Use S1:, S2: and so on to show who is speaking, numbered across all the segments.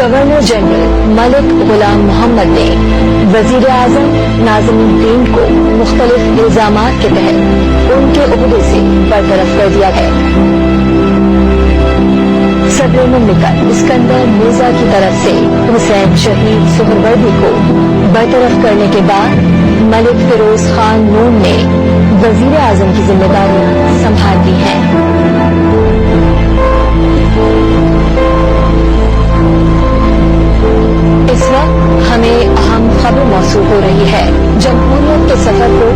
S1: Governor general Malik गुलाम मोहम्मद ने वजीर आजम नाज़िमुद्दीन को मुख्तलिफ इल्जामात के तहत उनके ओहदे से बरतरफ कर दिया है। सदर मुमलिकत इस्कंदर मिर्जा की तरफ से हुसैन शहीद सुहरवर्दी को बरतरफ करने के बाद मलिक फिरोज खान नून ने वजीर आजम की जिम्मेदारियां संभाल ली हैं। इस वक्त हमें अहम खबर मौसूल हो रही है। जमहूरियत के सफर को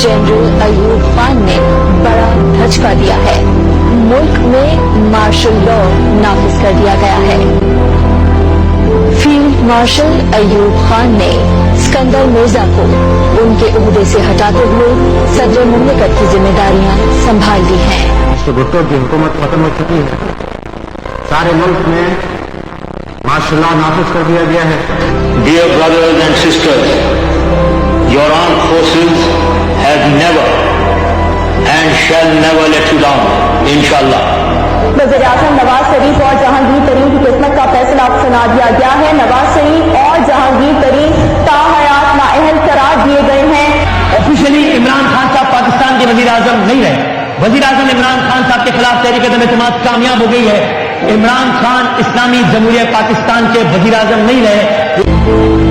S1: जनरल अयूब खान ने बड़ा धचका दिया है। मुल्क में मार्शल लॉ नाफिज कर दिया गया है। फील्ड मार्शल अयूब खान ने सिकंदर मिर्जा को उनके ओहदे से हटाते हुए सदर मुमलिकत की जिम्मेदारियां संभाल ली हैं।
S2: तो भुट्टो की हुकूमत खत्म हो चुकी है। सारे मुल्क में मार्शल लॉ नाफिज कर दिया गया है।
S3: Dear brothers and sisters, your armed forces have never and shall never let you down, inshallah.
S4: वज़ीर आज़म नवाज शरीफ और जहांगीर तरीन की किस्मत का फैसला अब सुना दिया गया है। नवाज शरीफ और जहांगीर तरीन ताहयात नाअहल करार दिए गए हैं।
S5: ऑफिशियली इमरान खान साहब पाकिस्तान के वज़ीर आज़म नहीं रहे। वज़ीर आज़म इमरान खान साहब के खिलाफ तहरीक एतमाद कामयाब हो गई है। इमरान खान इस्लामी जमहूरियत पाकिस्तान के वज़ीर आज़म नहीं रहे।